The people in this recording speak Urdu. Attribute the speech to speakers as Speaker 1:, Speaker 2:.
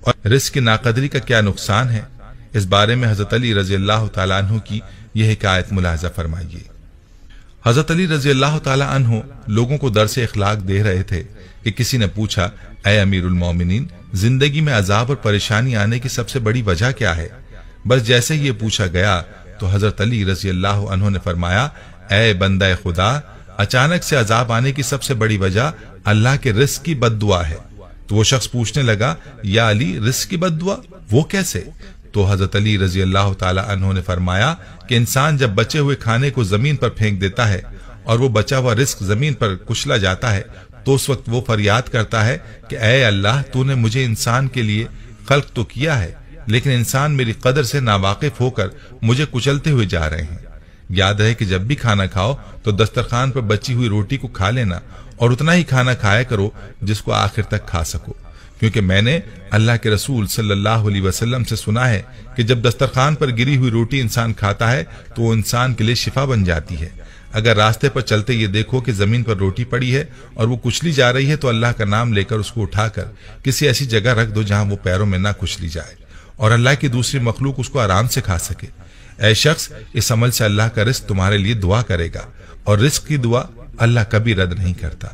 Speaker 1: اور رزق کی ناقدری کا کیا نقصان ہے، اس بارے میں حضرت علی رضی اللہ تعالیٰ عنہ کی یہ حکایت ملاحظہ فرمائیے۔ حضرت علی رضی اللہ تعالیٰ عنہ لوگوں کو درس اخلاق دے رہے تھے کہ کسی نے پوچھا، اے امیر المومنین، زندگی میں عذاب اور پریشانی آنے کی سب سے بڑی وجہ کیا ہے؟ بس جیسے ہی یہ پوچھا گیا تو حضرت علی رضی اللہ عنہ نے فرمایا، اے بندہ خدا، اچانک سے عذاب آنے کی سب سے بڑی وجہ اللہ کے رزق کی بد دعا ہے۔ تو وہ شخص پوچھنے لگا، یا علی، رزق کی بد دعا وہ کیسے؟ تو حضرت علی رضی اللہ تعالی عنہ نے فرمایا کہ انسان جب بچے ہوئے کھانے کو زمین پر پھینک دیتا ہے اور وہ بچا ہوا رزق زمین پر کچلا جاتا ہے تو اس وقت وہ فریاد کرتا ہے کہ اے اللہ، تو نے مجھے انسان کے لیے خلق تو کیا ہے، لیکن انسان میری قدر سے ناواقف ہو کر مجھے کچلتے ہوئے جا رہے ہیں۔ یاد رہے کہ جب بھی کھانا کھاؤ تو دسترخوان پر بچی ہوئی روٹی کو کھا لینا اور اتنا ہی کھانا کھایا کرو جس کو آخر تک کھا سکو، کیونکہ میں نے اللہ کے رسول صلی اللہ علیہ وسلم سے سنا ہے کہ جب دسترخوان پر گری ہوئی روٹی انسان کھاتا ہے تو وہ انسان کے لیے شفا بن جاتی ہے۔ اگر راستے پر چلتے یہ دیکھو کہ زمین پر روٹی پڑی ہے اور وہ کچلی جا رہی ہے تو اللہ کا نام لے کر اس کو اٹھا کر کسی ایسی جگہ رکھ دو جہاں وہ پیروں میں نہ کچلی جائے اور اللہ کی دوسری مخلوق اس کو آرام سے کھا سکے۔ اے شخص، اس عمل سے اللہ کا رزق تمہارے لیے دعا کرے گا، اور رزق کی دعا اللہ کبھی رد نہیں کرتا۔